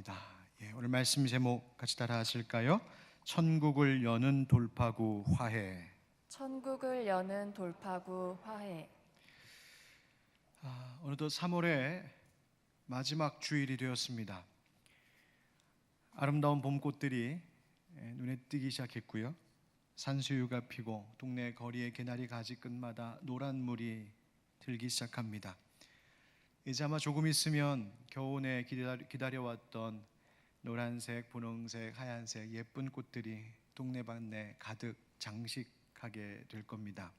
감사합니다. 오늘 말씀 제목 같이 따라 하실까요? 천국을 여는 돌파구 화해. 천국을 여는 돌파구 화해. 어느덧 3월의 마지막 주일이 되었습니다. 아름다운 봄꽃들이 눈에 띄기 시작했고요. 산수유가 피고 동네 거리의 개나리 가지 끝마다 노란 물이 들기 시작합니다. 이제 아마 조금 있으면 겨우내 기다려왔던 노란색, 분홍색, 하얀색 예쁜 꽃들이 동네방네 가득 장식하게 될 겁니다.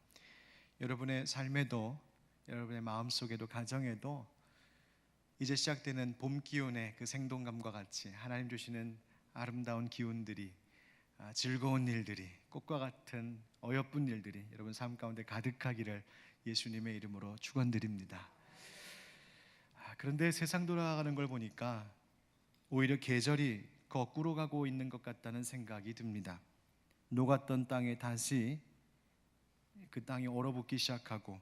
여러분의 삶에도, 여러분의 마음속에도, 가정에도 이제 시작되는 봄 기운의 그 생동감과 같이 하나님 주시는 아름다운 기운들이, 즐거운 일들이, 꽃과 같은 어여쁜 일들이 여러분 삶 가운데 가득하기를 예수님의 이름으로 축원드립니다. 그런데 세상 돌아가는 걸 보니까 오히려 계절이 거꾸로 가고 있는 것 같다는 생각이 듭니다. 녹았던 땅에 다시 그 땅이 얼어붙기 시작하고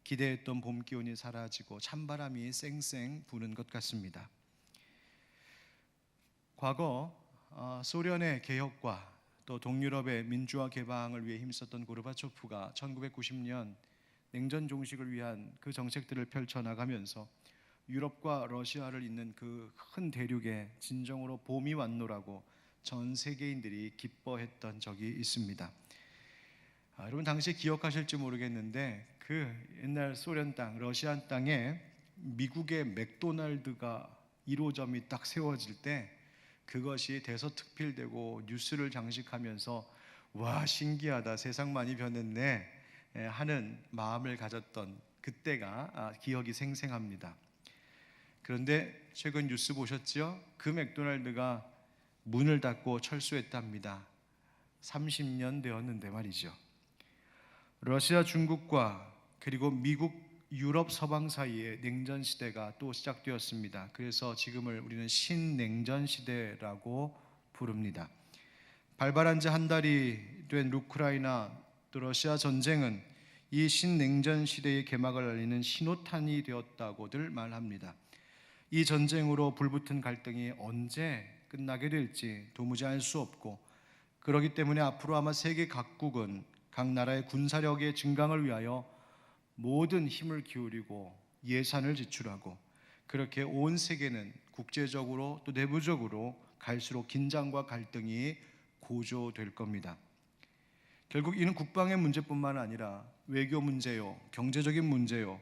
기대했던 봄 기온이 사라지고 찬바람이 쌩쌩 부는 것 같습니다. 과거 소련의 개혁과 또 동유럽의 민주화 개방을 위해 힘썼던 고르바초프가 1990년 냉전 종식을 위한 그 정책들을 펼쳐나가면서 유럽과 러시아를 잇는 그 큰 대륙에 진정으로 봄이 왔노라고 전 세계인들이 기뻐했던 적이 있습니다. 여러분 당시에 기억하실지 모르겠는데 그 옛날 소련 땅, 러시아 땅에 미국의 맥도날드가 1호점이 딱 세워질 때 그것이 대서특필되고 뉴스를 장식하면서 와 신기하다, 세상 많이 변했네 하는 마음을 가졌던 그때가 기억이 생생합니다. 그런데 최근 뉴스 보셨죠? 그 맥도날드가 문을 닫고 철수했답니다. 30년 되었는데 말이죠. 러시아 중국과 그리고 미국 유럽 서방 사이에 냉전 시대가 또 시작되었습니다. 그래서 지금을 우리는 신냉전 시대라고 부릅니다. 발발한 지 한 달이 된 우크라이나 또 러시아 전쟁은 이 신냉전 시대의 개막을 알리는 신호탄이 되었다고들 말합니다. 이 전쟁으로 불붙은 갈등이 언제 끝나게 될지 도무지 알 수 없고, 그렇기 때문에 앞으로 아마 세계 각국은 각 나라의 군사력의 증강을 위하여 모든 힘을 기울이고 예산을 지출하고, 그렇게 온 세계는 국제적으로 또 내부적으로 갈수록 긴장과 갈등이 고조될 겁니다. 결국 이는 국방의 문제뿐만 아니라 외교 문제요, 경제적인 문제요,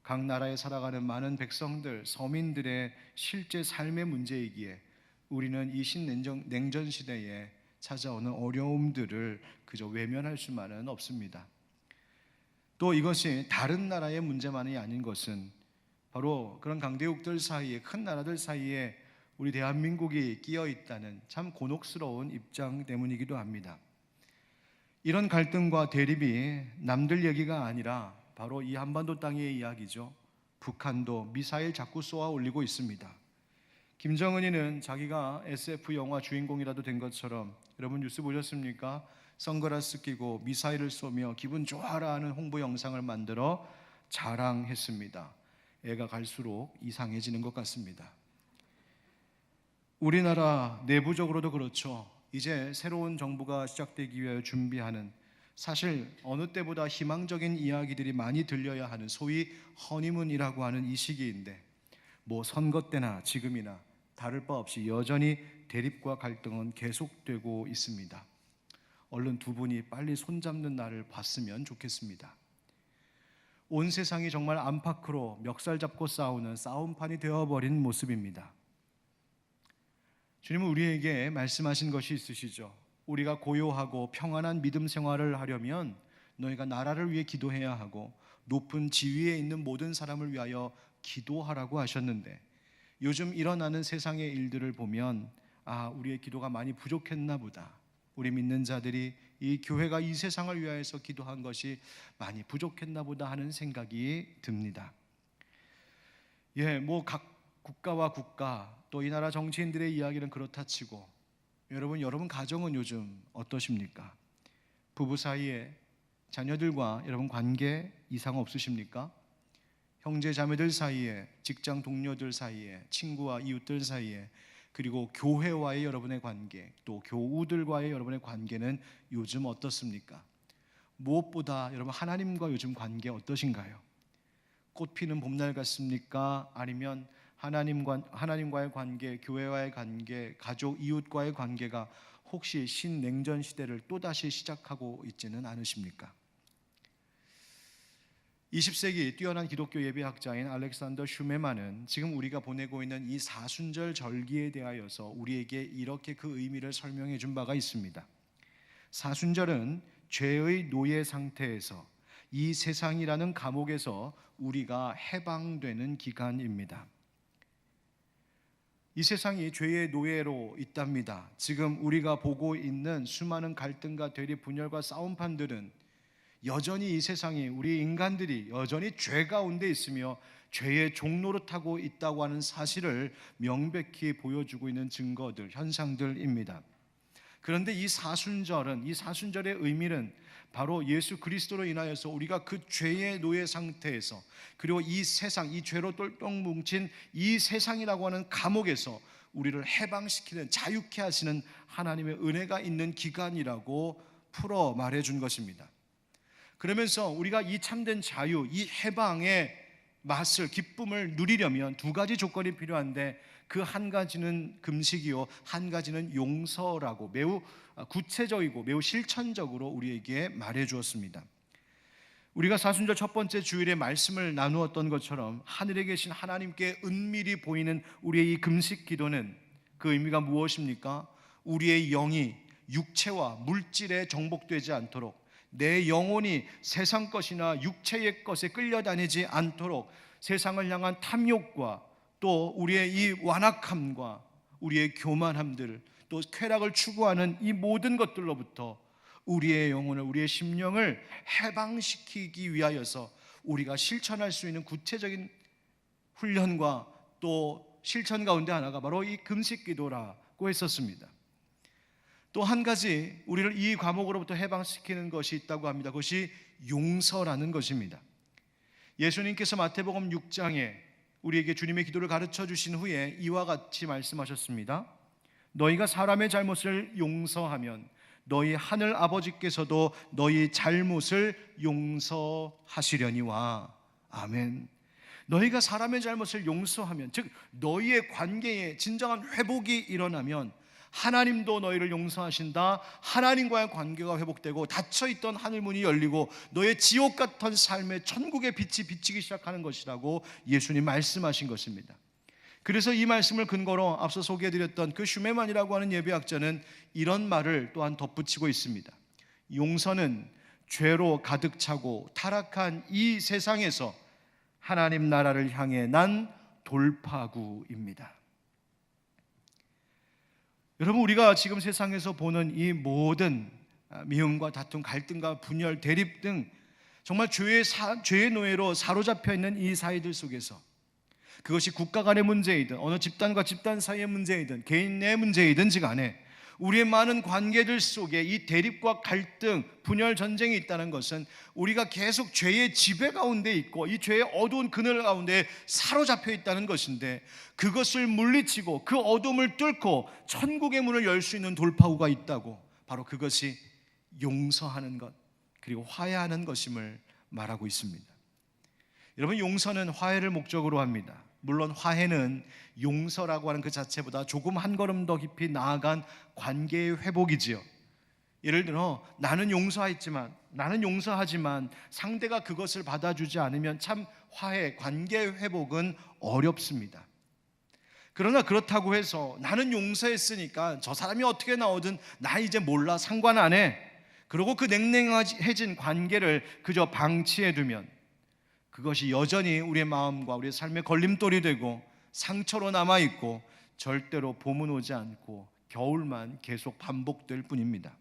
각 나라에 살아가는 많은 백성들, 서민들의 실제 삶의 문제이기에 우리는 이 신냉전 시대에 찾아오는 어려움들을 그저 외면할 수만은 없습니다. 또 이것이 다른 나라의 문제만이 아닌 것은 바로 그런 강대국들 사이에, 큰 나라들 사이에 우리 대한민국이 끼어 있다는 참 곤혹스러운 입장 때문이기도 합니다. 이런 갈등과 대립이 남들 얘기가 아니라 바로 이 한반도 땅의 이야기죠. 북한도 미사일 자꾸 쏘아 올리고 있습니다. 김정은이는 자기가 SF 영화 주인공이라도 된 것처럼, 여러분 뉴스 보셨습니까? 선글라스 끼고 미사일을 쏘며 기분 좋아라 하는 홍보 영상을 만들어 자랑했습니다. 애가 갈수록 이상해지는 것 같습니다. 우리나라 내부적으로도 그렇죠. 이제 새로운 정부가 시작되기 위하여 준비하는, 사실 어느 때보다 희망적인 이야기들이 많이 들려야 하는 소위 허니문이라고 하는 이 시기인데, 뭐 선거 때나 지금이나 다를 바 없이 여전히 대립과 갈등은 계속되고 있습니다. 얼른 두 분이 빨리 손잡는 날을 봤으면 좋겠습니다. 온 세상이 정말 안팎으로 멱살 잡고 싸우는 싸움판이 되어버린 모습입니다. 주님은 우리에게 말씀하신 것이 있으시죠. 우리가 고요하고 평안한 믿음 생활을 하려면 너희가 나라를 위해 기도해야 하고 높은 지위에 있는 모든 사람을 위하여 기도하라고 하셨는데, 요즘 일어나는 세상의 일들을 보면 우리의 기도가 많이 부족했나 보다, 우리 믿는 자들이 이 교회가 이 세상을 위하여서 기도한 것이 많이 부족했나 보다 하는 생각이 듭니다. 각 국가와 국가 또 이 나라 정치인들의 이야기는 그렇다 치고, 여러분 가정은 요즘 어떠십니까? 부부 사이에 자녀들과 여러분 관계 이상 없으십니까? 형제 자매들 사이에, 직장 동료들 사이에, 친구와 이웃들 사이에 그리고 교회와의 여러분의 관계, 또 교우들과의 여러분의 관계는 요즘 어떻습니까? 무엇보다 여러분 하나님과 요즘 관계 어떠신가요? 꽃피는 봄날 같습니까? 아니면 하나님과의 관계, 교회와의 관계, 가족, 이웃과의 관계가 혹시 신냉전 시대를 또다시 시작하고 있지는 않으십니까? 20세기 뛰어난 기독교 예배학자인 알렉산더 슈메만은 지금 우리가 보내고 있는 이 사순절 절기에 대하여서 우리에게 이렇게 그 의미를 설명해 준 바가 있습니다. 사순절은 죄의 노예 상태에서 이 세상이라는 감옥에서 우리가 해방되는 기간입니다. 이 세상이 죄의 노예로 있답니다. 지금 우리가 보고 있는 수많은 갈등과 대립, 분열과 싸움판들은 여전히 이 세상이, 우리 인간들이 여전히 죄 가운데 있으며 죄의 종노릇하고 있다고 하는 사실을 명백히 보여주고 있는 증거들, 현상들입니다. 그런데 이 사순절의 의미는 바로 예수 그리스도로 인하여서 우리가 그 죄의 노예 상태에서, 그리고 이 세상, 이 죄로 똘똘 뭉친 이 세상이라고 하는 감옥에서 우리를 해방시키는, 자유케 하시는 하나님의 은혜가 있는 기간이라고 풀어 말해준 것입니다. 그러면서 우리가 이 참된 자유, 이 해방의 맛을, 기쁨을 누리려면 두 가지 조건이 필요한데, 그 한 가지는 금식이요, 한 가지는 용서라고 매우 구체적이고 매우 실천적으로 우리에게 말해 주었습니다. 우리가 사순절 첫 번째 주일에 말씀을 나누었던 것처럼 하늘에 계신 하나님께 은밀히 보이는 우리의 이 금식 기도는 그 의미가 무엇입니까? 우리의 영이 육체와 물질에 정복되지 않도록, 내 영혼이 세상 것이나 육체의 것에 끌려다니지 않도록 세상을 향한 탐욕과 또 우리의 이 완악함과 우리의 교만함들, 또 쾌락을 추구하는 이 모든 것들로부터 우리의 영혼을, 우리의 심령을 해방시키기 위하여서 우리가 실천할 수 있는 구체적인 훈련과 또 실천 가운데 하나가 바로 이 금식기도라고 했었습니다. 또 한 가지 우리를 이 감옥으로부터 해방시키는 것이 있다고 합니다. 그것이 용서라는 것입니다. 예수님께서 마태복음 6장에 우리에게 주님의 기도를 가르쳐 주신 후에 이와 같이 말씀하셨습니다. 너희가 사람의 잘못을 용서하면 너희 하늘 아버지께서도 너희 잘못을 용서하시려니와. 아멘. 너희가 사람의 잘못을 용서하면, 즉 너희의 관계에 진정한 회복이 일어나면 하나님도 너희를 용서하신다. 하나님과의 관계가 회복되고 닫혀있던 하늘문이 열리고 너의 지옥 같은 삶의 천국의 빛이 비치기 시작하는 것이라고 예수님 말씀하신 것입니다. 그래서 이 말씀을 근거로 앞서 소개해드렸던 그 슈메만이라고 하는 예배학자는 이런 말을 또한 덧붙이고 있습니다. 용서는 죄로 가득 차고 타락한 이 세상에서 하나님 나라를 향해 난 돌파구입니다. 여러분, 우리가 지금 세상에서 보는 이 모든 미움과 다툼, 갈등과 분열, 대립 등 정말 죄의 노예로 사로잡혀 있는 이 사회들 속에서, 그것이 국가 간의 문제이든 어느 집단과 집단 사이의 문제이든 개인 내 문제이든지 간에 우리의 많은 관계들 속에 이 대립과 갈등, 분열, 전쟁이 있다는 것은 우리가 계속 죄의 지배 가운데 있고 이 죄의 어두운 그늘 가운데 사로잡혀 있다는 것인데, 그것을 물리치고 그 어둠을 뚫고 천국의 문을 열 수 있는 돌파구가 있다고, 바로 그것이 용서하는 것, 그리고 화해하는 것임을 말하고 있습니다. 여러분, 용서는 화해를 목적으로 합니다. 물론 화해는 용서라고 하는 그 자체보다 조금 한 걸음 더 깊이 나아간 관계의 회복이지요. 예를 들어 나는 용서하지만 상대가 그것을 받아주지 않으면 참 화해, 관계의 회복은 어렵습니다. 그러나 그렇다고 해서 나는 용서했으니까 저 사람이 어떻게 나오든 나 이제 몰라, 상관 안 해, 그리고 그 냉랭해진 관계를 그저 방치해두면 그것이 여전히 우리의 마음과 우리의 삶의 걸림돌이 되고 상처로 남아있고 절대로 봄은 오지 않고 겨울만 계속 반복될 뿐입니다.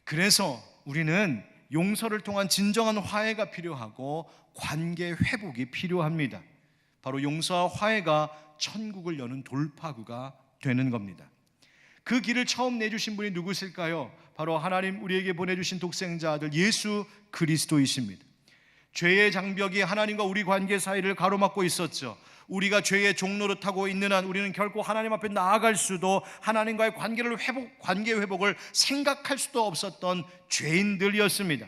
그래서 우리는 용서를 통한 진정한 화해가 필요하고 관계 회복이 필요합니다. 바로 용서와 화해가 천국을 여는 돌파구가 되는 겁니다. 그 길을 처음 내주신 분이 누구실까요? 바로 하나님 우리에게 보내주신 독생자 아들 예수 그리스도이십니다. 죄의 장벽이 하나님과 우리 관계 사이를 가로막고 있었죠. 우리가 죄의 종로를 타고 있는 한 우리는 결코 하나님 앞에 나아갈 수도, 하나님과의 관계 회복을 생각할 수도 없었던 죄인들이었습니다.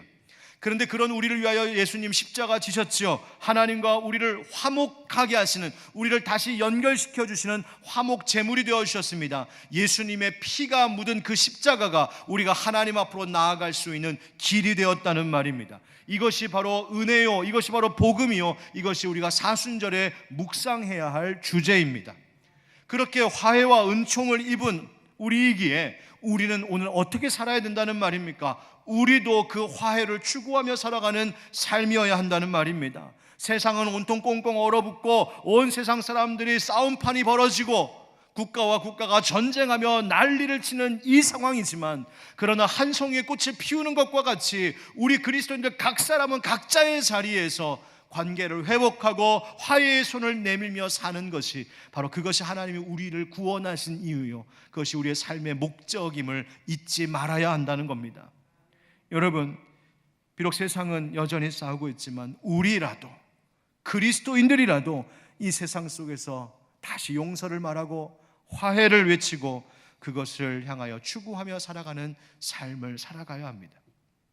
그런데 그런 우리를 위하여 예수님 십자가 지셨지요. 하나님과 우리를 화목하게 하시는, 우리를 다시 연결시켜 주시는 화목 제물이 되어 주셨습니다. 예수님의 피가 묻은 그 십자가가 우리가 하나님 앞으로 나아갈 수 있는 길이 되었다는 말입니다. 이것이 바로 은혜요, 이것이 바로 복음이요, 이것이 우리가 사순절에 묵상해야 할 주제입니다. 그렇게 화해와 은총을 입은 우리이기에 우리는 오늘 어떻게 살아야 된다는 말입니까? 우리도 그 화해를 추구하며 살아가는 삶이어야 한다는 말입니다. 세상은 온통 꽁꽁 얼어붙고 온 세상 사람들이 싸움판이 벌어지고 국가와 국가가 전쟁하며 난리를 치는 이 상황이지만, 그러나 한 송이의 꽃을 피우는 것과 같이 우리 그리스도인들 각 사람은 각자의 자리에서 관계를 회복하고 화해의 손을 내밀며 사는 것이 바로 그것이 하나님이 우리를 구원하신 이유요, 그것이 우리의 삶의 목적임을 잊지 말아야 한다는 겁니다. 여러분, 비록 세상은 여전히 싸우고 있지만 우리라도, 그리스도인들이라도 이 세상 속에서 다시 용서를 말하고 화해를 외치고 그것을 향하여 추구하며 살아가는 삶을 살아가야 합니다.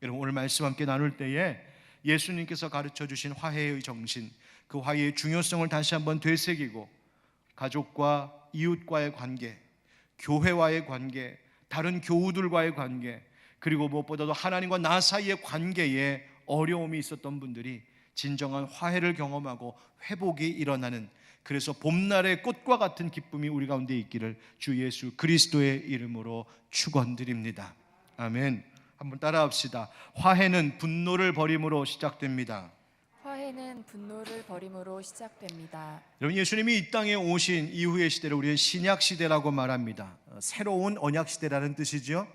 여러분, 오늘 말씀 함께 나눌 때에 예수님께서 가르쳐 주신 화해의 정신, 그 화해의 중요성을 다시 한번 되새기고 가족과 이웃과의 관계, 교회와의 관계, 다른 교우들과의 관계, 그리고 무엇보다도 하나님과 나 사이의 관계에 어려움이 있었던 분들이 진정한 화해를 경험하고 회복이 일어나는, 그래서 봄날의 꽃과 같은 기쁨이 우리 가운데 있기를 주 예수 그리스도의 이름으로 축원드립니다. 아멘. 한번 따라합시다. 화해는 분노를 버림으로 시작됩니다. 화해는 분노를 버림으로 시작됩니다. 여러분, 예수님이 이 땅에 오신 이후의 시대를 우리는 신약 시대라고 말합니다. 새로운 언약 시대라는 뜻이죠.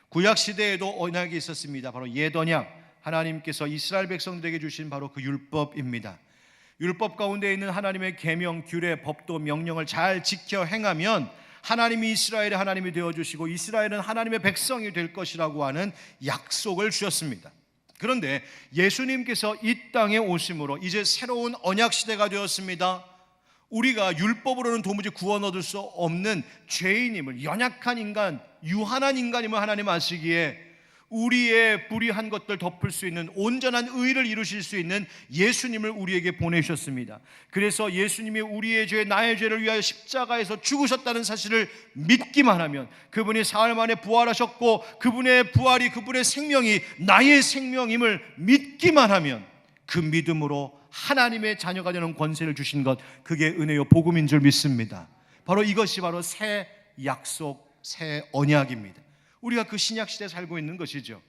구약 시대에도 언약이 있었습니다. 바로 옛 언약, 하나님께서 이스라엘 백성들에게 주신 바로 그 율법입니다. 율법 가운데 있는 하나님의 계명, 규례, 법도, 명령을 잘 지켜 행하면 하나님이 이스라엘의 하나님이 되어주시고 이스라엘은 하나님의 백성이 될 것이라고 하는 약속을 주셨습니다. 그런데 예수님께서 이 땅에 오심으로 이제 새로운 언약 시대가 되었습니다. 우리가 율법으로는 도무지 구원 얻을 수 없는 죄인임을, 연약한 인간, 유한한 인간임을 하나님 아시기에 우리의 불의한 것들 덮을 수 있는 온전한 의를 이루실 수 있는 예수님을 우리에게 보내셨습니다. 그래서 예수님이 우리의 죄, 나의 죄를 위하여 십자가에서 죽으셨다는 사실을 믿기만 하면, 그분이 사흘 만에 부활하셨고 그분의 부활이, 그분의 생명이 나의 생명임을 믿기만 하면 그 믿음으로 하나님의 자녀가 되는 권세를 주신 것, 그게 은혜요 복음인 줄 믿습니다. 바로 이것이 바로 새 약속, 새 언약입니다. 우리가 그 신약시대에 살고 있는 것이죠.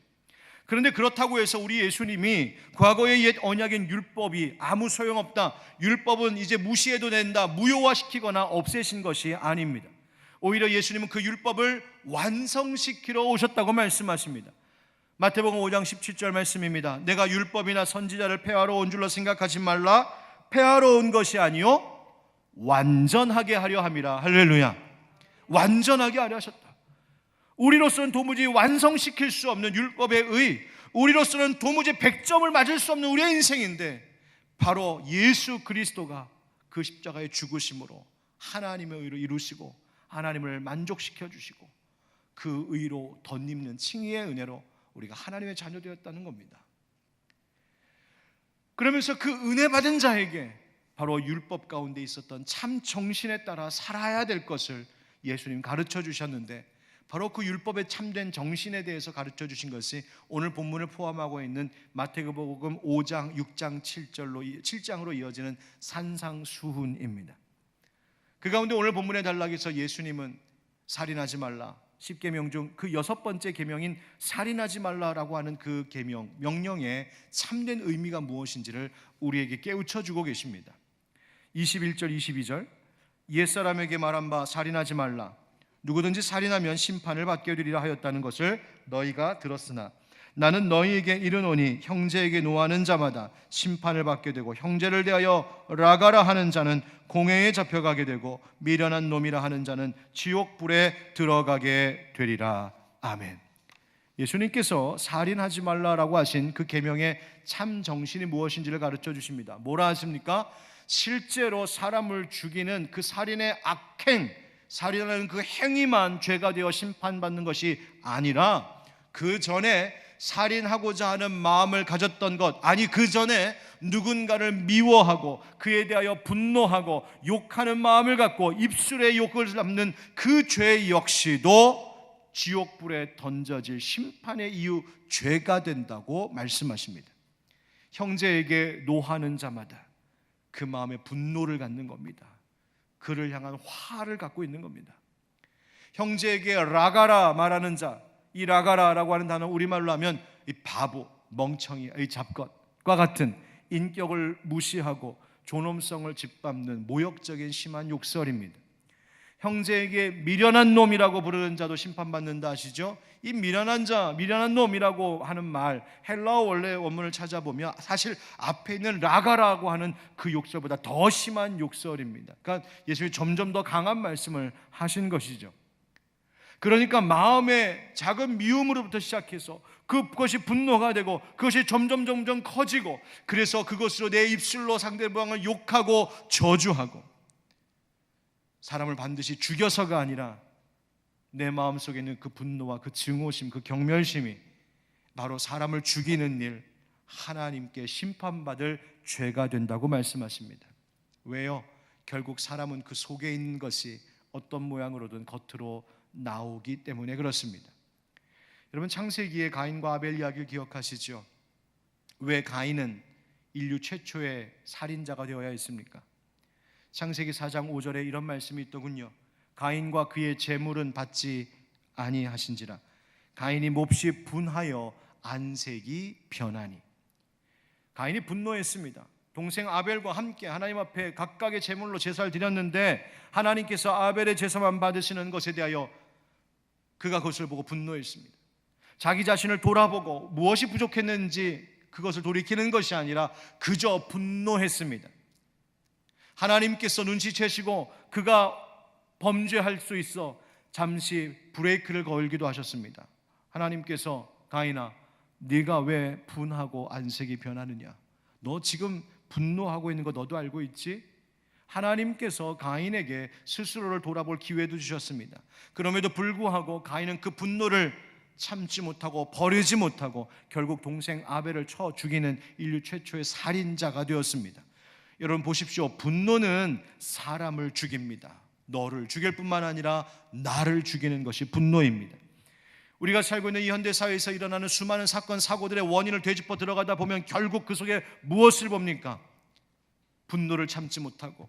그런데 그렇다고 해서 우리 예수님이 과거의 옛 언약인 율법이 아무 소용없다, 율법은 이제 무시해도 된다, 무효화시키거나 없애신 것이 아닙니다. 오히려 예수님은 그 율법을 완성시키러 오셨다고 말씀하십니다. 마태복음 5장 17절 말씀입니다. 내가 율법이나 선지자를 폐하러 온 줄로 생각하지 말라. 폐하러 온 것이 아니요 완전하게 하려 함이라. 할렐루야. 완전하게 하려 하셨다. 우리로서는 도무지 완성시킬 수 없는 율법의 의, 우리로서는 도무지 100점을 맞을 수 없는 우리의 인생인데, 바로 예수 그리스도가 그 십자가의 죽으심으로 하나님의 의로 이루시고 하나님을 만족시켜 주시고 그 의로 덧입는 칭의의 은혜로 우리가 하나님의 자녀 되었다는 겁니다. 그러면서 그 은혜 받은 자에게 바로 율법 가운데 있었던 참 정신에 따라 살아야 될 것을 예수님 가르쳐 주셨는데, 바로 그 율법의 참된 정신에 대해서 가르쳐 주신 것이 오늘 본문을 포함하고 있는 마태복음 5장, 6장, 7장으로 이어지는 산상수훈입니다. 그 가운데 오늘 본문의 단락에서 예수님은 살인하지 말라, 10계명 중 그 6번째 계명인 살인하지 말라라고 하는 그 계명, 명령의 참된 의미가 무엇인지를 우리에게 깨우쳐 주고 계십니다. 21절, 22절, 옛사람에게 말한 바 살인하지 말라, 누구든지 살인하면 심판을 받게 되리라 하였다는 것을 너희가 들었으나 나는 너희에게 이르노니 형제에게 노하는 자마다 심판을 받게 되고 형제를 대하여 라가라 하는 자는 공회에 잡혀가게 되고 미련한 놈이라 하는 자는 지옥불에 들어가게 되리라. 아멘. 예수님께서 살인하지 말라라고 하신 그 계명의 참 정신이 무엇인지를 가르쳐 주십니다. 뭐라 하십니까? 실제로 사람을 죽이는 그 살인의 악행, 살인하는 그 행위만 죄가 되어 심판받는 것이 아니라 그 전에 살인하고자 하는 마음을 가졌던 것, 아니 그 전에 누군가를 미워하고 그에 대하여 분노하고 욕하는 마음을 갖고 입술에 욕을 담는 그 죄 역시도 지옥불에 던져질 심판의 이유 죄가 된다고 말씀하십니다. 형제에게 노하는 자마다 그 마음에 분노를 갖는 겁니다. 그를 향한 화를 갖고 있는 겁니다. 형제에게 라가라 말하는 자, 이 라가라라고 하는 단어 우리말로 하면 이 바보, 멍청이, 이 잡것과 같은 인격을 무시하고 존엄성을 짓밟는 모욕적인 심한 욕설입니다. 형제에게 미련한 놈이라고 부르는 자도 심판받는다 아시죠? 이 미련한 자, 미련한 놈이라고 하는 말, 헬라어 원래 원문을 찾아보면 사실 앞에 있는 라가라고 하는 그 욕설보다 더 심한 욕설입니다. 그러니까 예수님이 점점 더 강한 말씀을 하신 것이죠. 그러니까 마음의 작은 미움으로부터 시작해서 그것이 분노가 되고 그것이 점점 커지고, 그래서 그것으로 내 입술로 상대방을 욕하고 저주하고, 사람을 반드시 죽여서가 아니라 내 마음속에 있는 그 분노와 그 증오심, 그 경멸심이 바로 사람을 죽이는 일, 하나님께 심판받을 죄가 된다고 말씀하십니다. 왜요? 결국 사람은 그 속에 있는 것이 어떤 모양으로든 겉으로 나오기 때문에 그렇습니다. 여러분, 창세기의 가인과 아벨 이야기를 기억하시죠? 왜 가인은 인류 최초의 살인자가 되어야 했습니까? 창세기 4장 5절에 이런 말씀이 있더군요. 가인과 그의 재물은 받지 아니하신지라 가인이 몹시 분하여 안색이 변하니. 가인이 분노했습니다. 동생 아벨과 함께 하나님 앞에 각각의 제물로 제사를 드렸는데 하나님께서 아벨의 제사만 받으시는 것에 대하여 그가 그것을 보고 분노했습니다. 자기 자신을 돌아보고 무엇이 부족했는지 그것을 돌이키는 것이 아니라 그저 분노했습니다. 하나님께서 눈치채시고 그가 범죄할 수 있어 잠시 브레이크를 걸기도 하셨습니다. 하나님께서 가인아, 네가 왜 분하고 안색이 변하느냐? 너 지금 분노하고 있는 거 너도 알고 있지? 하나님께서 가인에게 스스로를 돌아볼 기회도 주셨습니다. 그럼에도 불구하고 가인은 그 분노를 참지 못하고 버리지 못하고 결국 동생 아벨을 쳐 죽이는 인류 최초의 살인자가 되었습니다. 여러분 보십시오. 분노는 사람을 죽입니다. 너를 죽일 뿐만 아니라 나를 죽이는 것이 분노입니다. 우리가 살고 있는 이 현대사회에서 일어나는 수많은 사건 사고들의 원인을 되짚어 들어가다 보면 결국 그 속에 무엇을 봅니까? 분노를 참지 못하고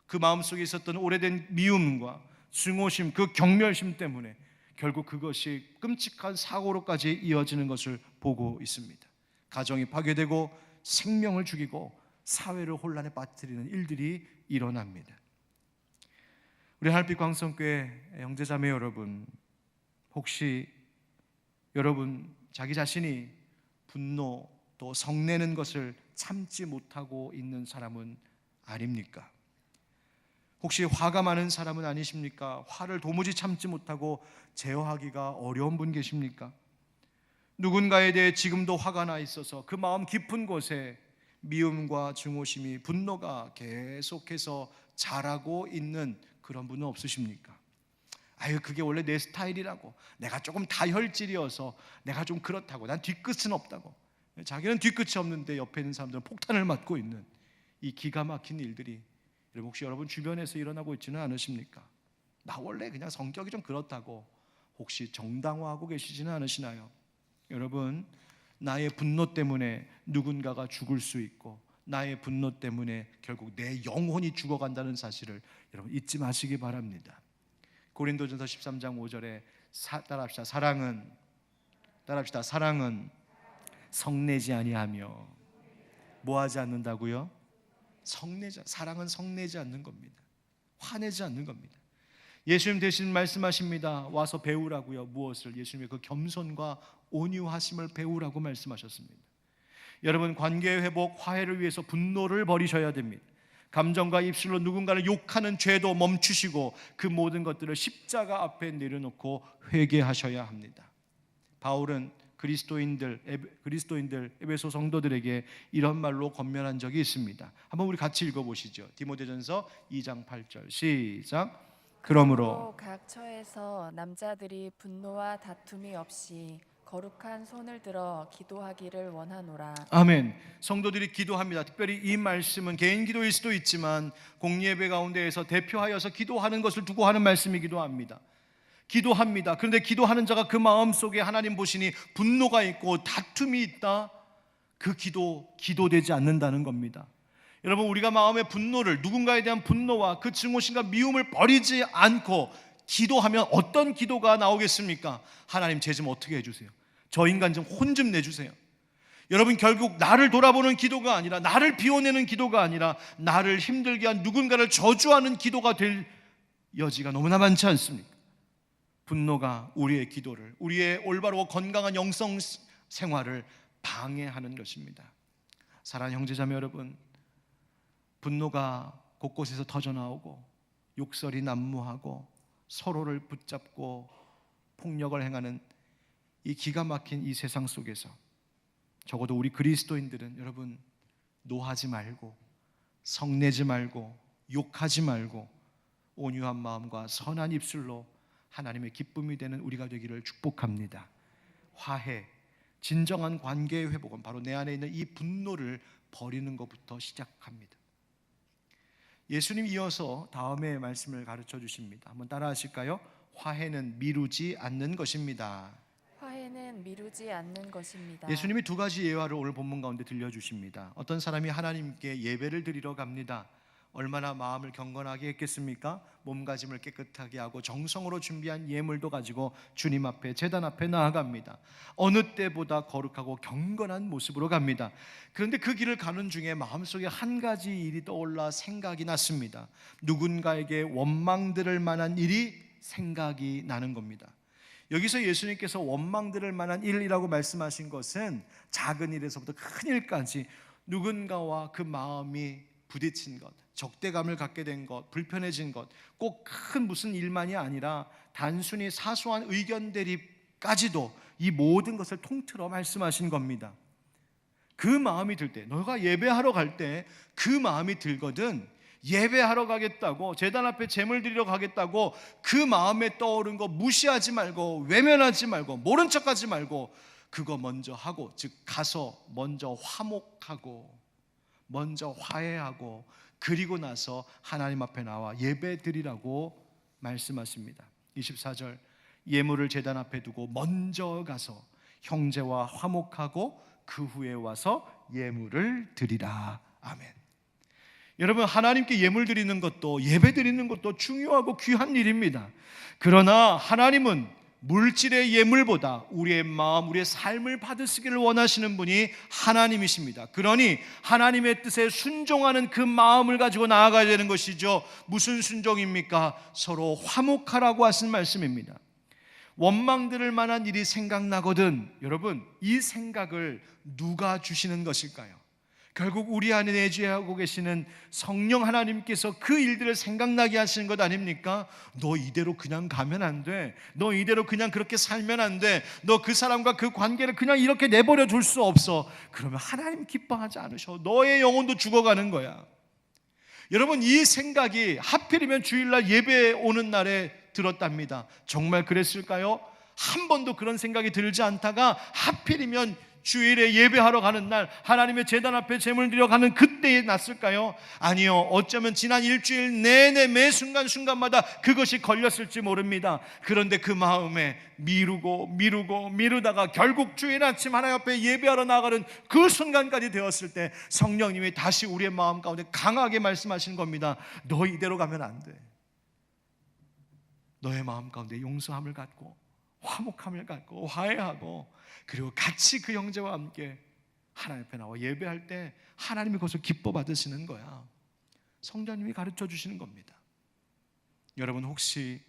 그 마음속에 있었던 오래된 미움과 증오심, 그 경멸심 때문에 결국 그것이 끔찍한 사고로까지 이어지는 것을 보고 있습니다. 가정이 파괴되고 생명을 죽이고 사회를 혼란에 빠뜨리는 일들이 일어납니다. 우리 하늘빛 광성교회 형제자매 여러분, 혹시 여러분 자기 자신이 분노 또 성내는 것을 참지 못하고 있는 사람은 아닙니까? 혹시 화가 많은 사람은 아니십니까? 화를 도무지 참지 못하고 제어하기가 어려운 분 계십니까? 누군가에 대해 지금도 화가 나 있어서 그 마음 깊은 곳에 미움과 증오심이, 분노가 계속해서 자라고 있는 그런 분은 없으십니까? 아유, 그게 원래 내 스타일이라고, 내가 조금 다혈질이어서 내가 좀 그렇다고, 난 뒤끝은 없다고, 자기는 뒤끝이 없는데 옆에 있는 사람들은 폭탄을 맞고 있는 이 기가 막힌 일들이 여러분 혹시 여러분 주변에서 일어나고 있지는 않으십니까? 나 원래 그냥 성격이 좀 그렇다고 혹시 정당화하고 계시지는 않으시나요? 여러분, 나의 분노 때문에 누군가가 죽을 수 있고 나의 분노 때문에 결국 내 영혼이 죽어간다는 사실을 여러분 잊지 마시기 바랍니다. 고린도전서 13장 5절에 따라합시다. 사랑은 성내지 아니하며 뭐하지 않는다고요? 사랑은 성내지 않는 겁니다. 화내지 않는 겁니다. 예수님 대신 말씀하십니다. 와서 배우라고요. 무엇을? 예수님의 그 겸손과 온유하심을 배우라고 말씀하셨습니다. 여러분, 관계의 회복, 화해를 위해서 분노를 버리셔야 됩니다. 감정과 입술로 누군가를 욕하는 죄도 멈추시고 그 모든 것들을 십자가 앞에 내려놓고 회개하셔야 합니다. 바울은 그리스도인들 에베소 성도들에게 이런 말로 권면한 적이 있습니다. 한번 우리 같이 읽어보시죠. 디모데전서 2장 8절 시작. 그러므로 각 처에서 남자들이 분노와 다툼이 없이 거룩한 손을 들어 기도하기를 원하노라. 아멘. 성도들이 기도합니다. 특별히 이 말씀은 개인 기도일 수도 있지만 공예배 가운데에서 대표하여서 기도하는 것을 두고 하는 말씀이기도 합니다. 기도합니다. 그런데 기도하는 자가 그 마음속에 하나님 보시니 분노가 있고 다툼이 있다. 그 기도되지 않는다는 겁니다. 여러분, 우리가 마음의 분노를, 누군가에 대한 분노와 그 증오심과 미움을 버리지 않고 기도하면 어떤 기도가 나오겠습니까? 하나님, 쟤 좀 어떻게 해주세요. 저 인간 좀 혼 좀 내주세요. 여러분, 결국 나를 돌아보는 기도가 아니라, 나를 비워내는 기도가 아니라 나를 힘들게 한 누군가를 저주하는 기도가 될 여지가 너무나 많지 않습니까? 분노가 우리의 기도를, 우리의 올바르고 건강한 영성 생활을 방해하는 것입니다. 사랑하는 형제자매 여러분, 분노가 곳곳에서 터져나오고 욕설이 난무하고 서로를 붙잡고 폭력을 행하는 이 기가 막힌 이 세상 속에서 적어도 우리 그리스도인들은 여러분, 노하지 말고 성내지 말고 욕하지 말고 온유한 마음과 선한 입술로 하나님의 기쁨이 되는 우리가 되기를 축복합니다. 화해, 진정한 관계의 회복은 바로 내 안에 있는 이 분노를 버리는 것부터 시작합니다. 예수님 이어서 다음의 말씀을 가르쳐 주십니다. 한번 따라 하실까요? 화해는 미루지 않는 것입니다. 화해는 미루지 않는 것입니다. 예수님이 두 가지 예화를 오늘 본문 가운데 들려주십니다. 어떤 사람이 하나님께 예배를 드리러 갑니다. 얼마나 마음을 경건하게 했겠습니까? 몸가짐을 깨끗하게 하고 정성으로 준비한 예물도 가지고 주님 앞에, 제단 앞에 나아갑니다. 어느 때보다 거룩하고 경건한 모습으로 갑니다. 그런데 그 길을 가는 중에 마음속에 한 가지 일이 떠올라 생각이 났습니다. 누군가에게 원망 들을 만한 일이 생각이 나는 겁니다. 여기서 예수님께서 원망 들을 만한 일이라고 말씀하신 것은 작은 일에서부터 큰 일까지 누군가와 그 마음이 부딪힌 것, 적대감을 갖게 된 것, 불편해진 것, 꼭 큰 무슨 일만이 아니라 단순히 사소한 의견 대립까지도 이 모든 것을 통틀어 말씀하신 겁니다. 그 마음이 들 때, 너가 예배하러 갈 때 그 마음이 들거든, 예배하러 가겠다고, 제단 앞에 제물 드리러 가겠다고 그 마음에 떠오른 거 무시하지 말고, 외면하지 말고, 모른 척하지 말고 그거 먼저 하고, 즉 가서 먼저 화목하고 먼저 화해하고 그리고 나서 하나님 앞에 나와 예배 드리라고 말씀하십니다. 24절, 예물을 제단 앞에 두고 먼저 가서 형제와 화목하고 그 후에 와서 예물을 드리라. 아멘. 여러분, 하나님께 예물 드리는 것도, 예배 드리는 것도 중요하고 귀한 일입니다. 그러나 하나님은 물질의 예물보다 우리의 마음, 우리의 삶을 받으시기를 원하시는 분이 하나님이십니다. 그러니 하나님의 뜻에 순종하는 그 마음을 가지고 나아가야 되는 것이죠. 무슨 순종입니까? 서로 화목하라고 하신 말씀입니다. 원망 들을 만한 일이 생각나거든, 여러분, 이 생각을 누가 주시는 것일까요? 결국 우리 안에 내주하고 계시는 성령 하나님께서 그 일들을 생각나게 하시는 것 아닙니까? 너 이대로 그냥 가면 안 돼. 너 이대로 그냥 그렇게 살면 안 돼. 너 그 사람과 그 관계를 그냥 이렇게 내버려 둘 수 없어. 그러면 하나님 기뻐하지 않으셔. 너의 영혼도 죽어가는 거야. 여러분, 이 생각이 하필이면 주일날 예배 오는 날에 들었답니다. 정말 그랬을까요? 한 번도 그런 생각이 들지 않다가 하필이면 주일에 예배하러 가는 날, 하나님의 제단 앞에 제물 드려 가는 그때에 났을까요? 아니요, 어쩌면 지난 일주일 내내 매 순간순간마다 그것이 걸렸을지 모릅니다. 그런데 그 마음에 미루다가 결국 주일 아침 하나님 앞에 예배하러 나가는 그 순간까지 되었을 때 성령님이 다시 우리의 마음 가운데 강하게 말씀하시는 겁니다. 너 이대로 가면 안 돼. 너의 마음 가운데 용서함을 갖고 화목함을 갖고 화해하고 그리고 같이 그 형제와 함께 하나님 앞에 나와 예배할 때 하나님이 그것을 기뻐 받으시는 거야. 성령님이 가르쳐 주시는 겁니다. 여러분, 혹시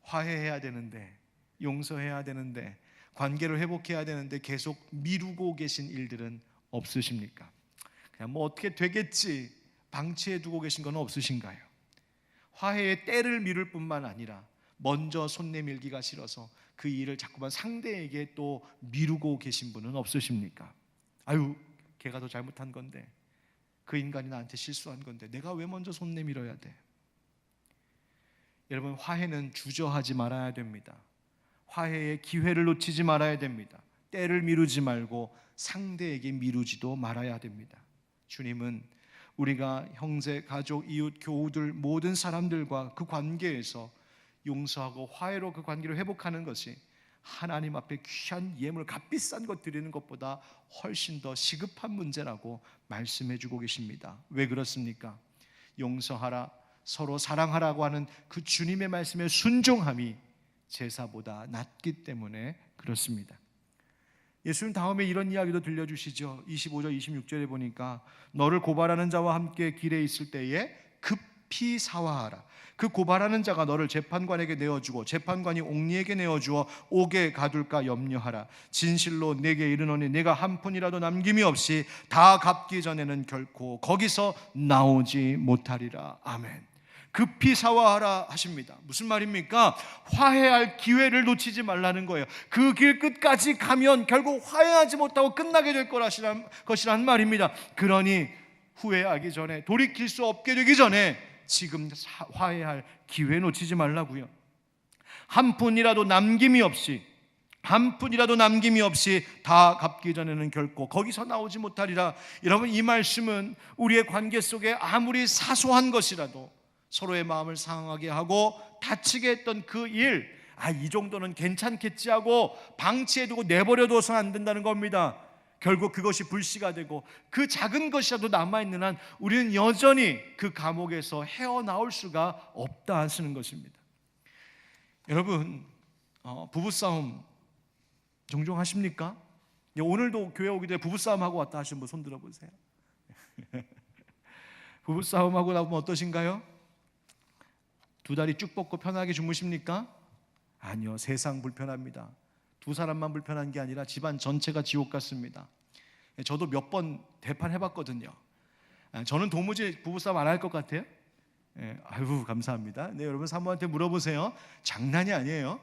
화해해야 되는데, 용서해야 되는데, 관계를 회복해야 되는데 계속 미루고 계신 일들은 없으십니까? 그냥 뭐 어떻게 되겠지 방치해 두고 계신 건 없으신가요? 화해의 때를 미룰 뿐만 아니라 먼저 손 내밀기가 싫어서 그 일을 자꾸만 상대에게 또 미루고 계신 분은 없으십니까? 아유, 걔가 더 잘못한 건데, 그 인간이 나한테 실수한 건데 내가 왜 먼저 손 내밀어야 돼? 여러분, 화해는 주저하지 말아야 됩니다. 화해의 기회를 놓치지 말아야 됩니다. 때를 미루지 말고 상대에게 미루지도 말아야 됩니다. 주님은 우리가 형제, 가족, 이웃, 교우들 모든 사람들과 그 관계에서 용서하고 화해로 그 관계를 회복하는 것이 하나님 앞에 귀한 예물, 값비싼 것 드리는 것보다 훨씬 더 시급한 문제라고 말씀해 주고 계십니다. 왜 그렇습니까? 용서하라, 서로 사랑하라고 하는 그 주님의 말씀에 순종함이 제사보다 낫기 때문에 그렇습니다. 예수님 다음에 이런 이야기도 들려주시죠. 25절 26절에 보니까 너를 고발하는 자와 함께 길에 있을 때에 급히 사화하라. 그 고발하는 자가 너를 재판관에게 내어주고 재판관이 옥리에게 내어주어 옥에 가둘까 염려하라. 진실로 내게 이르노니 내가 한 푼이라도 남김이 없이 다 갚기 전에는 결코 거기서 나오지 못하리라. 아멘. 급히 사화하라 하십니다. 무슨 말입니까? 화해할 기회를 놓치지 말라는 거예요. 그 길 끝까지 가면 결국 화해하지 못하고 끝나게 될 것이란 말입니다. 그러니 후회하기 전에, 돌이킬 수 없게 되기 전에 지금 화해할 기회 놓치지 말라고요. 한 푼이라도 남김이 없이 다 갚기 전에는 결코 거기서 나오지 못하리라. 여러분, 이 말씀은 우리의 관계 속에 아무리 사소한 것이라도 서로의 마음을 상하게 하고 다치게 했던 그 일, 이 정도는 괜찮겠지 하고 방치해두고 내버려둬서는 안 된다는 겁니다. 결국 그것이 불씨가 되고 그 작은 것이라도 남아있는 한 우리는 여전히 그 감옥에서 헤어나올 수가 없다 하시는 것입니다. 여러분, 부부싸움 종종 하십니까? 오늘도 교회 오기 전에 부부싸움 하고 왔다 하시는 분 손 들어보세요. 부부싸움 하고 나오면 어떠신가요? 두 다리 쭉 뻗고 편하게 주무십니까? 아니요, 세상 불편합니다. 두 사람만 불편한 게 아니라 집안 전체가 지옥 같습니다. 저도 몇 번 대판해봤거든요. 저는 도무지 부부싸움 안 할 것 같아요. 아유, 감사합니다. 네, 여러분 사모한테 물어보세요. 장난이 아니에요.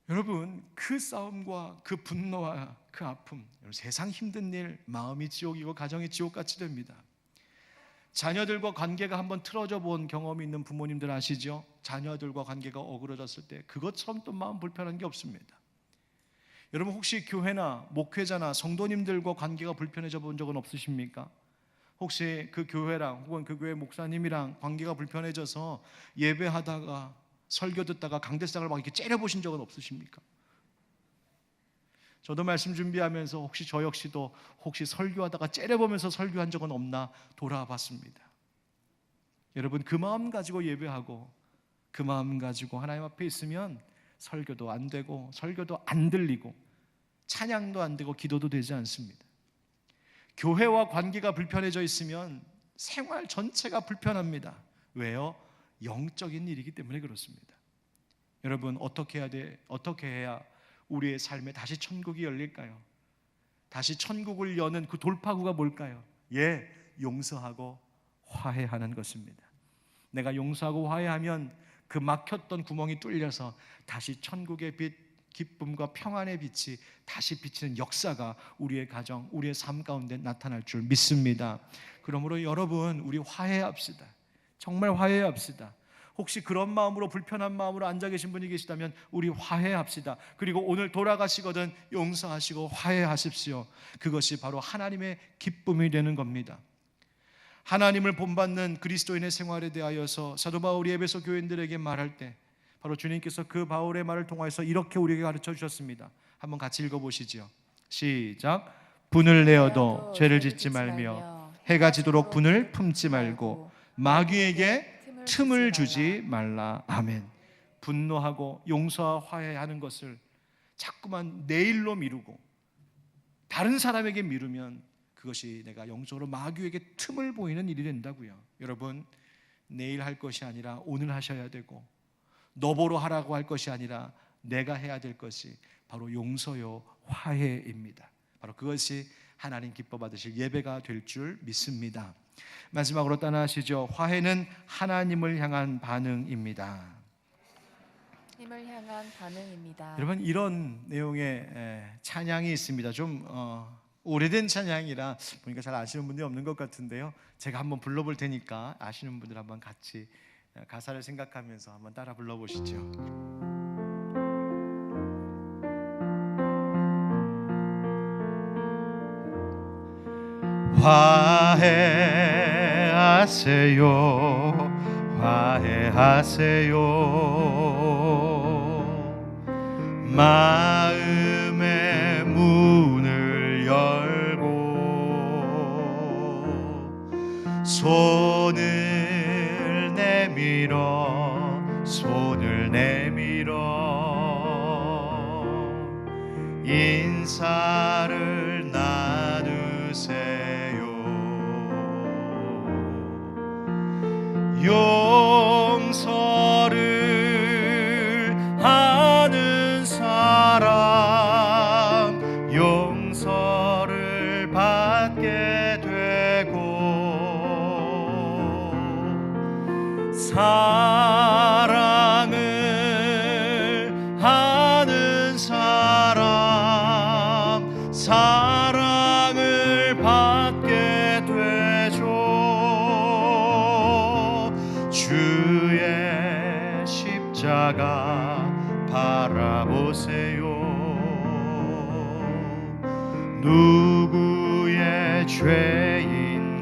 여러분, 그 싸움과 그 분노와 그 아픔, 세상 힘든 일, 마음이 지옥이고 가정이 지옥같이 됩니다. 자녀들과 관계가 한번 틀어져 본 경험이 있는 부모님들 아시죠? 자녀들과 관계가 어그러졌을 때 그것처럼 또 마음 불편한 게 없습니다. 여러분, 혹시 교회나 목회자나 성도님들과 관계가 불편해져 본 적은 없으십니까? 혹시 그 교회랑 혹은 그 교회 목사님이랑 관계가 불편해져서 예배하다가 설교 듣다가 강대상을 막 이렇게 째려보신 적은 없으십니까? 저도 말씀 준비하면서 혹시 저 역시도 혹시 설교하다가 째려보면서 설교한 적은 없나 돌아봤습니다. 여러분, 그 마음 가지고 예배하고 그 마음 가지고 하나님 앞에 있으면 설교도 안 되고 설교도 안 들리고 찬양도 안 되고 기도도 되지 않습니다. 교회와 관계가 불편해져 있으면 생활 전체가 불편합니다. 왜요? 영적인 일이기 때문에 그렇습니다. 여러분, 어떻게 해야 우리의 삶에 다시 천국이 열릴까요? 다시 천국을 여는 그 돌파구가 뭘까요? 용서하고 화해하는 것입니다. 내가 용서하고 화해하면 그 막혔던 구멍이 뚫려서 다시 천국의 빛, 기쁨과 평안의 빛이 다시 비치는 역사가 우리의 가정, 우리의 삶 가운데 나타날 줄 믿습니다. 그러므로 여러분, 우리 화해합시다. 정말 화해합시다. 혹시 그런 마음으로, 불편한 마음으로 앉아 계신 분이 계시다면 우리 화해합시다. 그리고 오늘 돌아가시거든 용서하시고 화해하십시오. 그것이 바로 하나님의 기쁨이 되는 겁니다. 하나님을 본받는 그리스도인의 생활에 대하여서 사도 바울이 에베소 교인들에게 말할 때 바로 주님께서 그 바울의 말을 통해서 이렇게 우리에게 가르쳐 주셨습니다. 한번 같이 읽어보시죠. 시작. 분을 내어도 죄를 짓지 말며 해가 지도록 분을 품지 말고 마귀에게 틈을 주지 말라. 아멘. 분노하고 용서와 화해하는 것을 자꾸만 내일로 미루고 다른 사람에게 미루면 그것이 내가 영적으로 마귀에게 틈을 보이는 일이 된다고요. 여러분, 내일 할 것이 아니라 오늘 하셔야 되고, 너보러 하라고 할 것이 아니라 내가 해야 될 것이 바로 용서요 화해입니다. 바로 그것이 하나님 기뻐 받으실 예배가 될 줄 믿습니다. 마지막으로 따라하시죠. 화해는 하나님을 향한 반응입니다. 힘을 향한 반응입니다. 여러분, 이런 내용의 찬양이 있습니다. 좀 오래된 찬양이라 보니까 잘 아시는 분들이 없는 것 같은데요. 제가 한번 불러볼 테니까 아시는 분들 한번 같이 가사를 생각하면서 한번 따라 불러보시죠. 화해하세요, 화해하세요. 마음의 문을 열고 손을 내밀어, 손을 내밀어 인사를 나누세요. 용서를 하는 사람 용서를 받게 되고 사랑을 하는 사람 사랑을 받게 되죠. 주의 십자가 바라보세요. 누구의 죄인가요?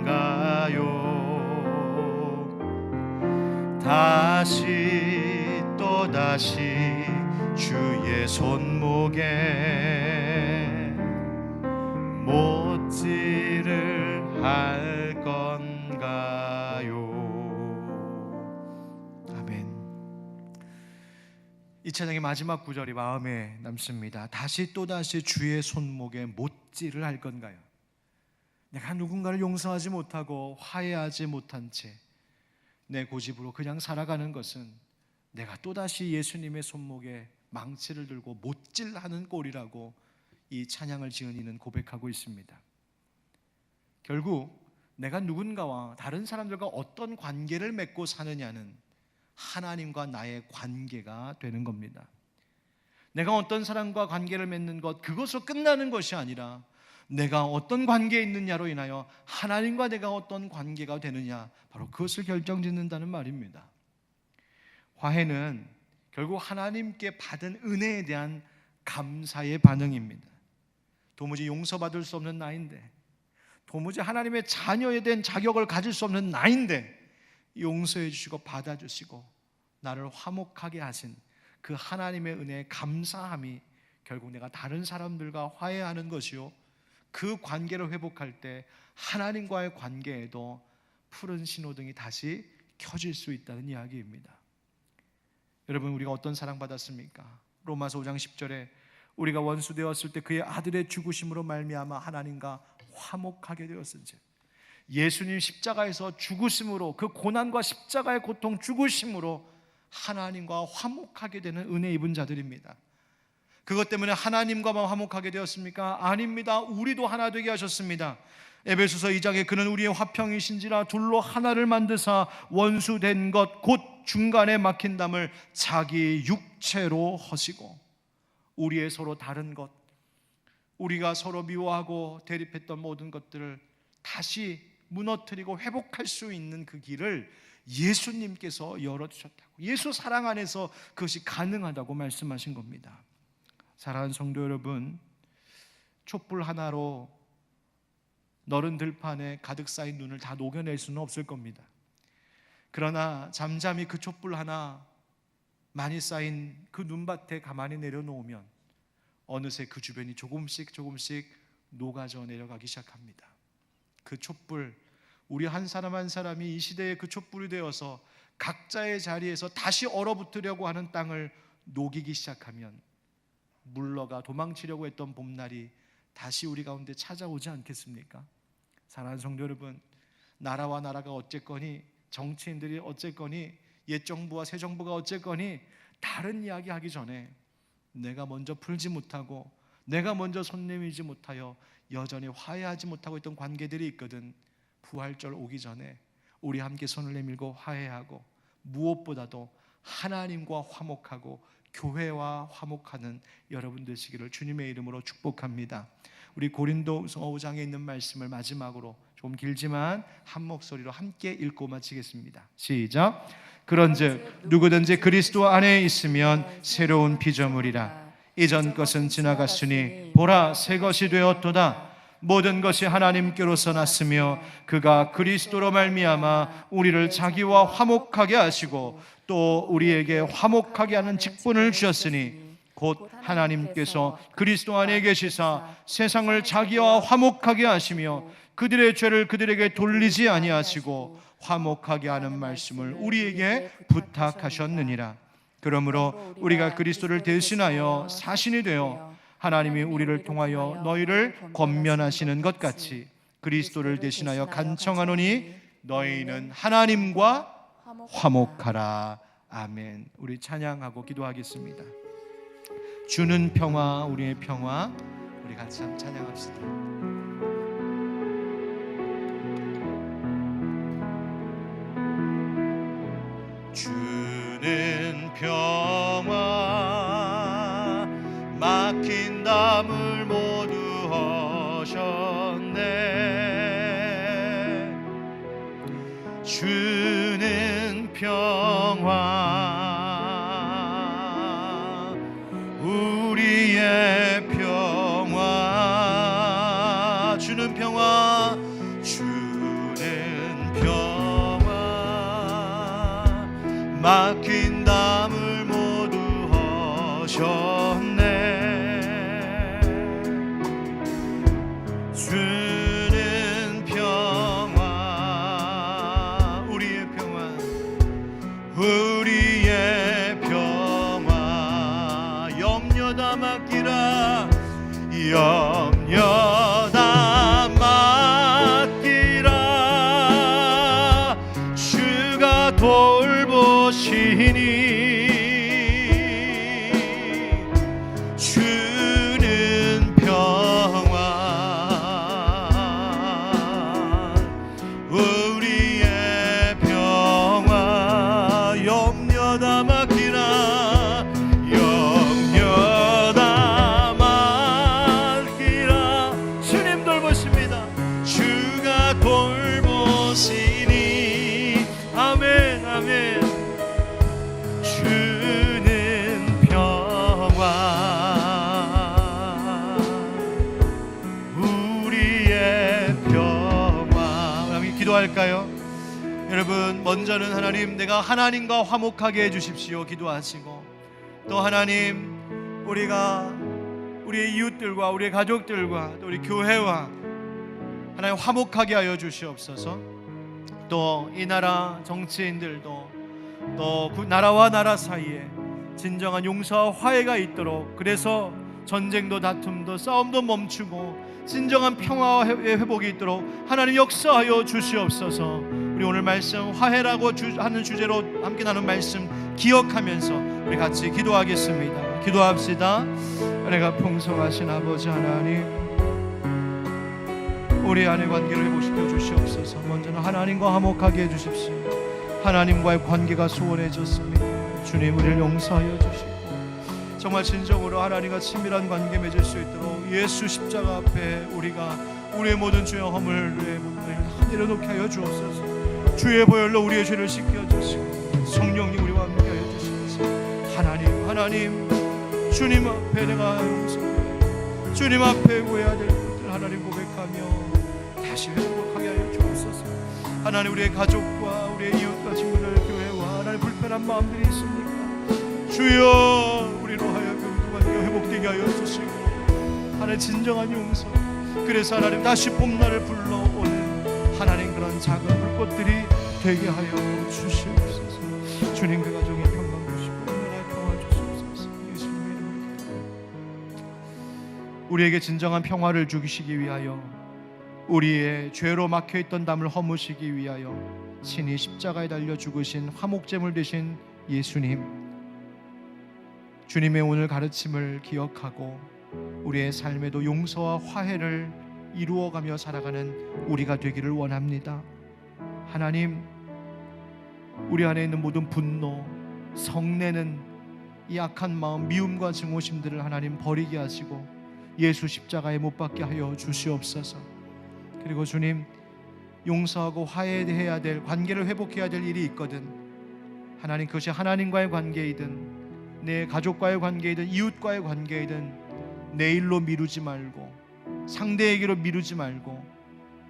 다시 또다시 주의 손목에 못질을 할 건가요? 아멘. 이 찬양의 마지막 구절이 마음에 남습니다. 다시 또다시 주의 손목에 못질을 할 건가요? 내가 누군가를 용서하지 못하고 화해하지 못한 채 내 고집으로 그냥 살아가는 것은 내가 또다시 예수님의 손목에 망치를 들고 못질하는 꼴이라고 이 찬양을 지은 이는 고백하고 있습니다. 결국 내가 누군가와 다른 사람들과 어떤 관계를 맺고 사느냐는 하나님과 나의 관계가 되는 겁니다. 내가 어떤 사람과 관계를 맺는 것, 그것으로 끝나는 것이 아니라 내가 어떤 관계에 있느냐로 인하여 하나님과 내가 어떤 관계가 되느냐, 바로 그것을 결정짓는다는 말입니다. 화해는 결국 하나님께 받은 은혜에 대한 감사의 반응입니다. 도무지 용서받을 수 없는 나인데, 도무지 하나님의 자녀에 대한 자격을 가질 수 없는 나인데 용서해 주시고 받아주시고 나를 화목하게 하신 그 하나님의 은혜에 감사함이 결국 내가 다른 사람들과 화해하는 것이요, 그 관계를 회복할 때 하나님과의 관계에도 푸른 신호등이 다시 켜질 수 있다는 이야기입니다. 여러분, 우리가 어떤 사랑받았습니까? 로마서 5장 10절에 우리가 원수 되었을 때 그의 아들의 죽으심으로 말미암아 하나님과 화목하게 되었은즉, 예수님 십자가에서 죽으심으로, 그 고난과 십자가의 고통 죽으심으로 하나님과 화목하게 되는 은혜 입은 자들입니다. 그것 때문에 하나님과만 화목하게 되었습니까? 아닙니다. 우리도 하나 되게 하셨습니다. 에베소서 2장에 그는 우리의 화평이신지라 둘로 하나를 만드사 원수된 것 곧 중간에 막힌 담을 자기 육체로 허시고, 우리의 서로 다른 것, 우리가 서로 미워하고 대립했던 모든 것들을 다시 무너뜨리고 회복할 수 있는 그 길을 예수님께서 열어주셨다고, 예수 사랑 안에서 그것이 가능하다고 말씀하신 겁니다. 사랑하는 성도 여러분, 촛불 하나로 너른 들판에 가득 쌓인 눈을 다 녹여낼 수는 없을 겁니다. 그러나 잠잠히 그 촛불 하나 많이 쌓인 그 눈밭에 가만히 내려놓으면 어느새 그 주변이 조금씩 녹아져 내려가기 시작합니다. 그 촛불, 우리 한 사람 한 사람이 이 시대의 그 촛불이 되어서 각자의 자리에서 다시 얼어붙으려고 하는 땅을 녹이기 시작하면 물러가 도망치려고 했던 봄날이 다시 우리 가운데 찾아오지 않겠습니까? 사랑하는 성도 여러분, 나라와 나라가 어쨌거니, 정치인들이 어쨌거니, 옛 정부와 새 정부가 어쨌거니, 다른 이야기 하기 전에 내가 먼저 풀지 못하고 내가 먼저 손 내밀지 못하여 여전히 화해하지 못하고 있던 관계들이 있거든. 부활절 오기 전에 우리 함께 손을 내밀고 화해하고 무엇보다도 하나님과 화목하고 교회와 화목하는 여러분 되시기를 주님의 이름으로 축복합니다. 우리 고린도후서 5장에 있는 말씀을 마지막으로 좀 길지만 한 목소리로 함께 읽고 마치겠습니다. 시작. 그런즉 누구든지 그리스도 안에 있으면 새로운 피조물이라. 이전 것은 지나갔으니 보라 새 것이 되었도다. 모든 것이 하나님께로서 났으며 그가 그리스도로 말미암아 우리를 자기와 화목하게 하시고 또 우리에게 화목하게 하는 직분을 주셨으니 곧 하나님께서 그리스도 안에 계시사 세상을 자기와 화목하게 하시며 그들의 죄를 그들에게 돌리지 아니하시고 화목하게 하는 말씀을 우리에게 부탁하셨느니라. 그러므로 우리가 그리스도를 대신하여 사신이 되어 하나님이 우리를 통하여 너희를 권면하시는 것 같이 그리스도를 대신하여 간청하노니 너희는 하나님과 화목하라. 아멘. 우리 찬양하고 기도하겠습니다. 주는 평화, 우리의 평화. 우리 같이 한번 찬양합시다. 주는 평화, 막힌 담을 모두 허셨네. 주는 평화, 우리의 평화. 주는 평화, 주는 평화, 막힌 담을 모두 허셨네. 주는 평화, 우리의 평화, 우리의 평화. 염려다 맡기라, 염려다 맡기라. 주가 돌보시니 주는 평화, 우리의 평화. 염려다 맡기라, 염려다 맡기라. 주님 돌보십니다. 주가 돌보시니. 아멘, 아멘. 주는 평화, 우리의 평화. 우리 함께 기도할까요? 여러분, 먼저는 하나님, 내가 하나님과 화목하게 해주십시오 기도하시고, 또 하나님, 우리가 우리의 이웃들과 우리의 가족들과 또 우리 교회와 하나님 화목하게 하여 주시옵소서. 또 이 나라 정치인들도 또 그 나라와 나라 사이에 진정한 용서와 화해가 있도록, 그래서 전쟁도 다툼도 싸움도 멈추고 진정한 평화와 회복이 있도록 하나님 역사하여 주시옵소서. 우리 오늘 말씀 화해라고 하는 주제로 함께 나눈 말씀 기억하면서 우리 같이 기도하겠습니다. 기도합시다. 은혜가 풍성하신 아버지 하나님, 우리 안의 관계를 회복시켜 주시옵소서. 먼저는 하나님과 화목하게 해주십시오. 하나님과의 관계가 소원해졌습니다. 주님, 우리를 용서하여 주시고 정말 진정으로 하나님과 친밀한 관계 맺을 수 있도록 예수 십자가 앞에 우리가 우리의 모든 죄와 허물을 내려놓게 하여 주옵소서. 주의 보혈로 우리의 죄를 씻겨 주시고 성령님 우리와 함께 하여 주시옵소서. 하나님, 주님 앞에 내가 용서해, 주님 앞에 구해야 될 것들 하나님 고백하며 다시 회복하게 하여 주옵소서. 하나님, 우리의 가족과 우리의 이웃과 친구들, 교회와 하나님 불편한 마음들이 있습니까? 주여, 우리로 하여금 그 관계가 회복되게 하여 주시고 하나님 진정한 용서, 그래서 하나님 다시 봄날을 불러오는 하나님 그런 작은 불꽃들이 되게 하여 주시옵소서. 주님, 그 가정에 평강 주시고 은혜가 평화 주시옵소서. 예수님의 이름으로 우리에게 진정한 평화를 주시기 위하여, 우리의 죄로 막혀있던 담을 허무시기 위하여 친히 십자가에 달려 죽으신 화목제물 되신 예수님, 주님의 오늘 가르침을 기억하고 우리의 삶에도 용서와 화해를 이루어가며 살아가는 우리가 되기를 원합니다. 하나님, 우리 안에 있는 모든 분노, 성내는 이 악한 마음, 미움과 증오심들을 하나님 버리게 하시고 예수 십자가에 못 박게 하여 주시옵소서. 그리고 주님, 용서하고 화해해야 될, 관계를 회복해야 될 일이 있거든, 하나님, 그것이 하나님과의 관계이든 내 가족과의 관계이든 이웃과의 관계이든 내일로 미루지 말고 상대에게로 미루지 말고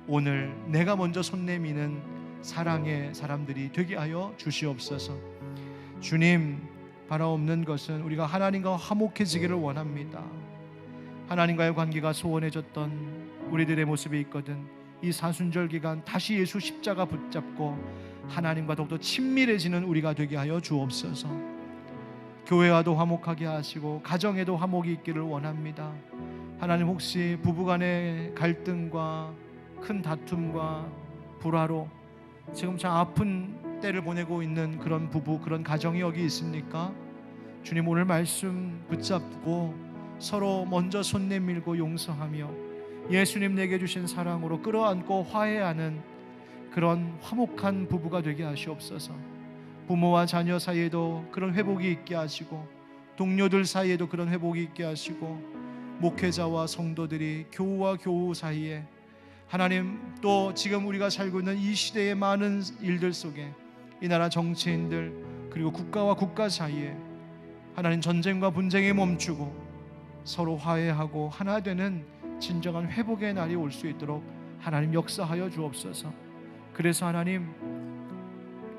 오늘 내가 먼저 손 내미는 사랑의 사람들이 되게 하여 주시옵소서. 주님, 바라옵는 것은 우리가 하나님과 화목해지기를 원합니다. 하나님과의 관계가 소원해졌던 우리들의 모습이 있거든, 이 사순절 기간 다시 예수 십자가 붙잡고 하나님과 더욱더 친밀해지는 우리가 되게 하여 주옵소서. 교회와도 화목하게 하시고 가정에도 화목이 있기를 원합니다. 하나님, 혹시 부부간의 갈등과 큰 다툼과 불화로 지금 참 아픈 때를 보내고 있는 그런 부부, 그런 가정이 여기 있습니까? 주님, 오늘 말씀 붙잡고 서로 먼저 손 내밀고 용서하며 예수님 내게 주신 사랑으로 끌어안고 화해하는 그런 화목한 부부가 되게 하시옵소서. 부모와 자녀 사이에도 그런 회복이 있게 하시고 동료들 사이에도 그런 회복이 있게 하시고 목회자와 성도들이 교우와 교우 사이에, 하나님, 또 지금 우리가 살고 있는 이 시대의 많은 일들 속에 이 나라 정치인들 그리고 국가와 국가 사이에 하나님, 전쟁과 분쟁이 멈추고 서로 화해하고 하나 되는 진정한 회복의 날이 올 수 있도록 하나님 역사하여 주옵소서. 그래서 하나님,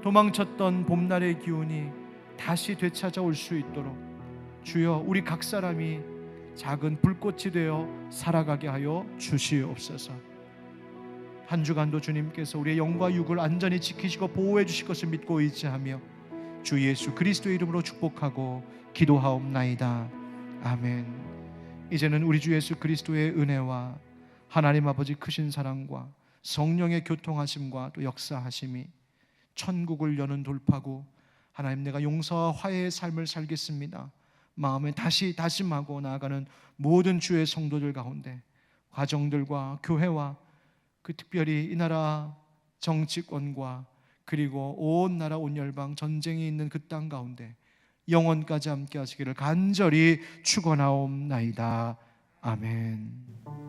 도망쳤던 봄날의 기운이 다시 되찾아올 수 있도록 주여, 우리 각 사람이 작은 불꽃이 되어 살아가게 하여 주시옵소서. 한 주간도 주님께서 우리의 영과 육을 안전히 지키시고 보호해 주실 것을 믿고 의지하며 주 예수 그리스도의 이름으로 축복하고 기도하옵나이다. 아멘. 이제는 우리 주 예수 그리스도의 은혜와 하나님 아버지 크신 사랑과 성령의 교통하심과 또 역사하심이 천국을 여는 돌파구, 하나님, 내가 용서와 화해의 삶을 살겠습니다, 마음에 다시 다짐하고 나아가는 모든 주의 성도들 가운데, 가정들과 교회와 그 특별히 이 나라 정치권과 그리고 온 나라 온 열방 전쟁이 있는 그 땅 가운데 영원까지 함께 하시기를 간절히 축원하옵나이다. 아멘.